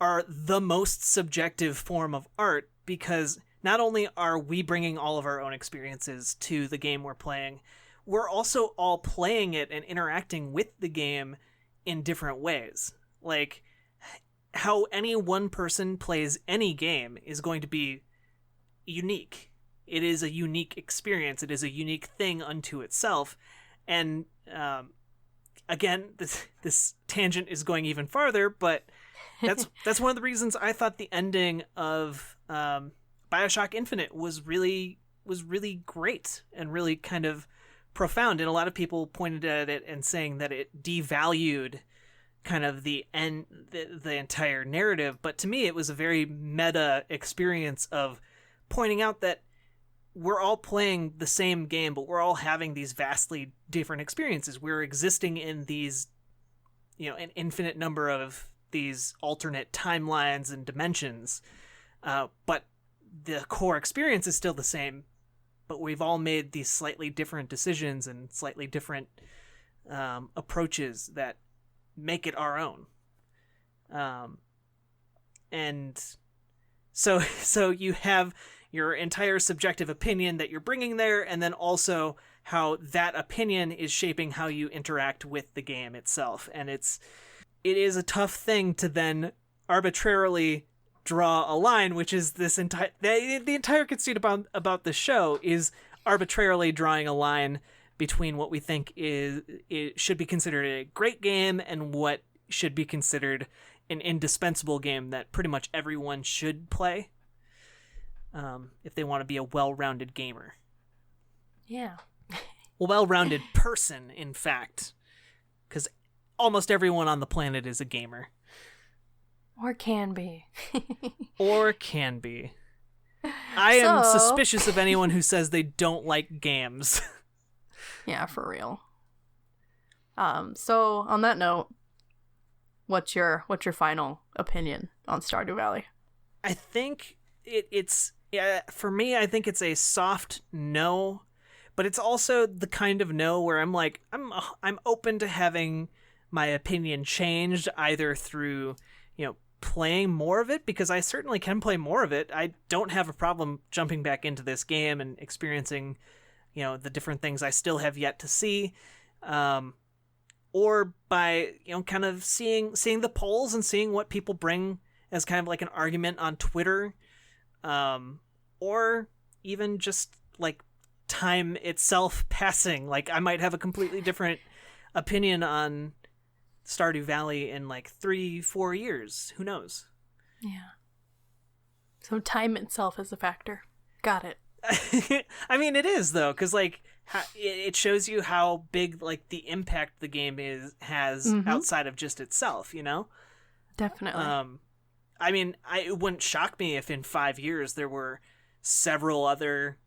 are the most subjective form of art, because not only are we bringing all of our own experiences to the game we're playing, we're also all playing it and interacting with the game in different ways. Like, how any one person plays any game is going to be unique. It is a unique experience. It is a unique thing unto itself. And again, this tangent is going even farther, but that's one of the reasons I thought the ending of BioShock Infinite was really great and really kind of profound. And a lot of people pointed at it and saying that it devalued kind of the entire narrative. But to me, it was a very meta experience of pointing out that we're all playing the same game, but we're all having these vastly different experiences. We're existing in these, an infinite number of these alternate timelines and dimensions. But the core experience is still the same, but we've all made these slightly different decisions and slightly different approaches that make it our own. And so you have your entire subjective opinion that you're bringing there, and then also how that opinion is shaping how you interact with the game itself. And it is a tough thing to then arbitrarily draw a line, which is this the entire conceit about the show is arbitrarily drawing a line between what we think it should be considered a great game and what should be considered an indispensable game that pretty much everyone should play if they want to be a well-rounded gamer. Yeah. Well-rounded person, in fact, because almost everyone on the planet is a gamer. Or can be. Or can be. I am suspicious of anyone who says they don't like games. Yeah, for real. So on that note, what's your final opinion on Stardew Valley? I think it's for me, I think it's a soft no, but it's also the kind of no where I'm like, I'm open to having my opinion changed, either through, playing more of it, because I certainly can play more of it. I don't have a problem jumping back into this game and experiencing, the different things I still have yet to see, or by, kind of seeing the polls and seeing what people bring as kind of like an argument on Twitter, or even just like time itself passing. Like, I might have a completely different opinion on Stardew Valley in like 3-4 years. Who knows? Yeah. So time itself is a factor. Got it. I mean, it is though, because like it shows you how big like the impact the game has outside of just itself. You know? Definitely. I mean, it wouldn't shock me if in 5 years there were several other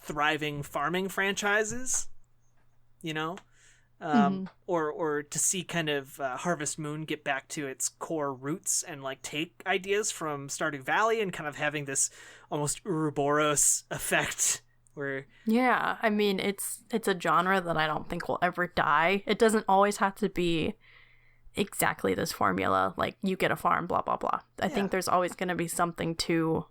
thriving farming franchises. You know? Or to see kind of Harvest Moon get back to its core roots and like take ideas from Stardew Valley and kind of having this almost Ouroboros effect where I mean it's a genre that I don't think will ever die. It doesn't always have to be exactly this formula, like you get a farm, blah blah blah. I think there's always going to be something to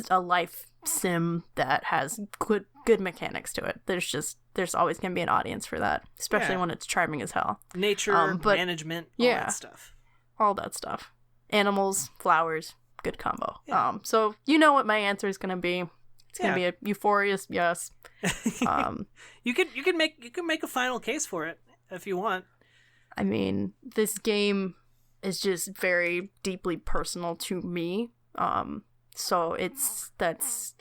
a life sim that has good mechanics to it. There's always going to be an audience for that, especially when it's charming as hell. Nature, management, all that stuff. All that stuff. Animals, flowers, good combo. So you know what my answer is going to be. It's going to be a euphorious yes. You can make a final case for it if you want. I mean, this game is just very deeply personal to me. So that's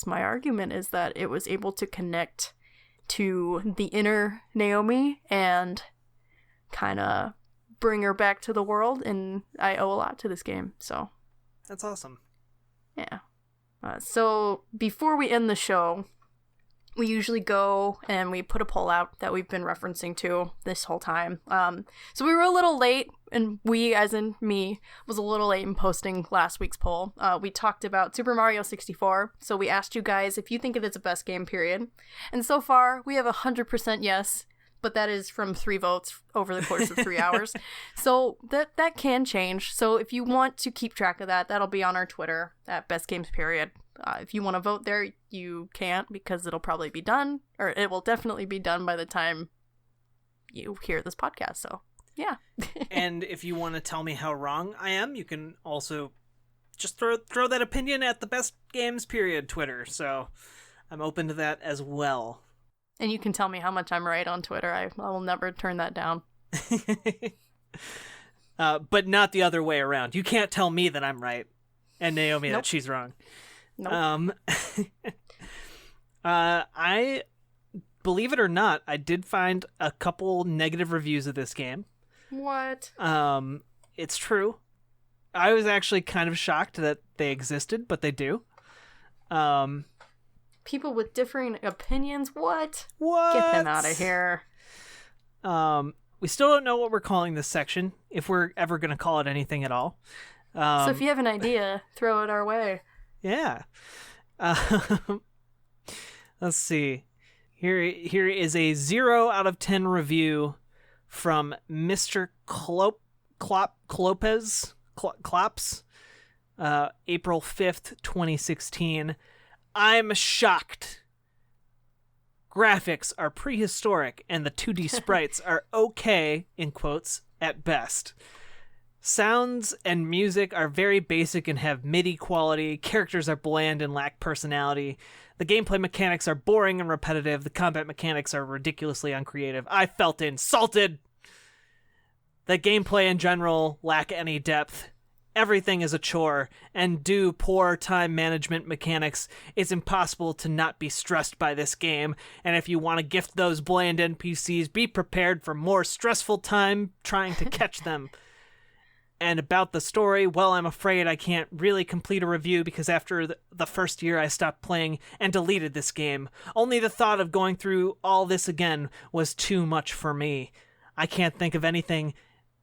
my argument, is that it was able to connect to the inner Naomi and kind of bring her back to the world, and I owe a lot to this game. So that's awesome. Yeah. So before we end the show, we usually go and we put a poll out that we've been referencing to this whole time. So we were a little late, and we, as in me, was a little late in posting last week's poll. We talked about Super Mario 64, so we asked you guys if you think it is a best game, period. And so far, we have 100% yes, but that is from 3 votes over the course of 3 hours. So that can change. So if you want to keep track of that, that'll be on our Twitter at Best Games Period. If you want to vote there, you can't, because it'll probably be done, or it will definitely be done by the time you hear this podcast. So, yeah. And if you want to tell me how wrong I am, you can also just throw that opinion at the Best Games Period Twitter. So I'm open to that as well. And you can tell me how much I'm right on Twitter. I will never turn that down. But not the other way around. You can't tell me that I'm right and Naomi that she's wrong. Nope. I believe it or not, I did find a couple negative reviews of this game. What? It's true. I was actually kind of shocked that they existed, but they do. People with differing opinions? What? What? Get them out of here. We still don't know what we're calling this section, if we're ever going to call it anything at all. So if you have an idea, throw it our way. Yeah. Let's see. Here is a 0 out of 10 review from Mr. Klops, April 5th, 2016. I'm shocked. Graphics are prehistoric and the 2D sprites are okay, in quotes, at best. Sounds and music are very basic and have MIDI quality. Characters are bland and lack personality. The gameplay mechanics are boring and repetitive. The combat mechanics are ridiculously uncreative. I felt insulted. The gameplay in general lack any depth. Everything is a chore, and due poor time management mechanics, it's impossible to not be stressed by this game, and if you want to gift those bland NPCs, be prepared for more stressful time trying to catch them. And about the story, well, I'm afraid I can't really complete a review because after the first year I stopped playing and deleted this game. Only the thought of going through all this again was too much for me. I can't think of anything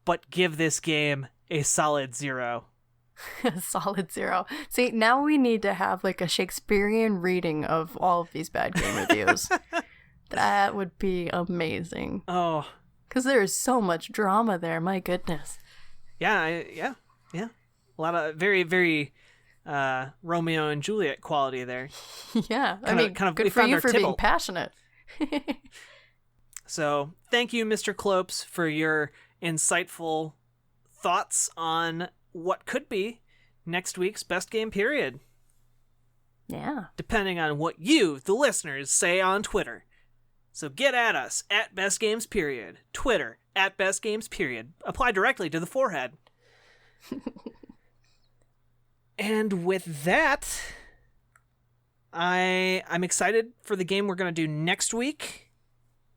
but give this game a solid 0. A solid 0. See, now we need to have like a Shakespearean reading of all of these bad game reviews. That would be amazing. Oh. Because there is so much drama there, my goodness. Yeah. A lot of very, very Romeo and Juliet quality there. Yeah, good for you for being passionate. So, thank you, Mr. Klopes, for your insightful thoughts on what could be next week's Best Game Period. Yeah. depending on what you, the listeners, say on Twitter. So get at us at bestgamesperiod. Twitter at bestgamesperiod. Apply directly to the forehead. And with that, I'm excited for the game we're going to do next week,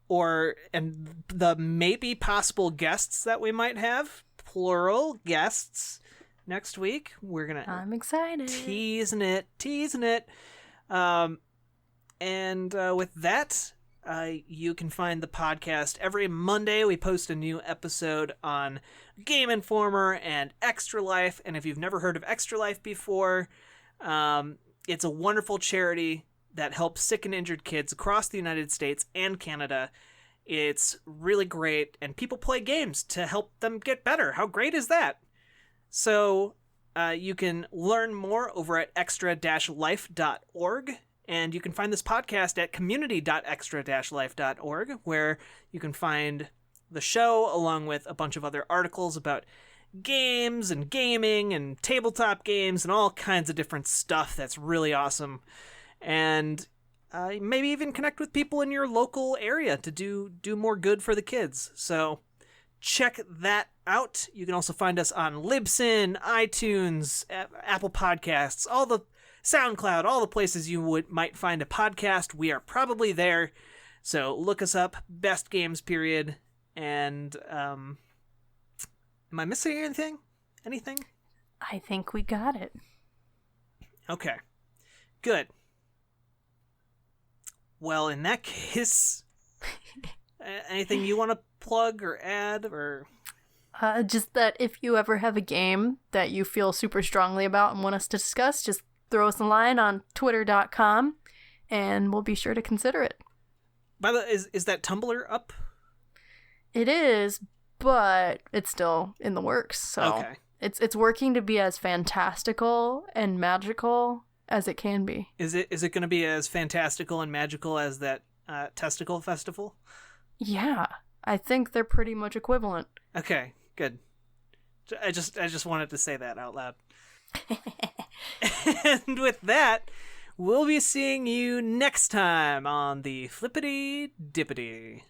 and the maybe possible guests that we might have, plural guests, next week. I'm excited. Teasing it. And with that, you can find the podcast every Monday. We post a new episode on Game Informer and Extra Life. And if you've never heard of Extra Life before, it's a wonderful charity that helps sick and injured kids across the United States and Canada. It's really great, and people play games to help them get better. How great is that? So you can learn more over at extra-life.org, and you can find this podcast at community.extra-life.org, where you can find the show along with a bunch of other articles about games and gaming and tabletop games and all kinds of different stuff that's really awesome. And maybe even connect with people in your local area to do more good for the kids. So check that out. You can also find us on Libsyn, iTunes, Apple Podcasts, all the SoundCloud, all the places you might find a podcast. We are probably there. So look us up, Best Games Period. And am I missing anything? Anything? I think we got it. Okay. Good. Well, in that case, anything you want to plug or add or... Just that if you ever have a game that you feel super strongly about and want us to discuss, just throw us a line on twitter.com and we'll be sure to consider it. By the way, is that Tumblr up? It is, but it's still in the works. So okay. It's working to be as fantastical and magical as it can be. Is it going to be as fantastical and magical as that testicle festival? Yeah, I think they're pretty much equivalent. Okay, good. I just wanted to say that out loud. And with that, we'll be seeing you next time on the Flippity Dippity.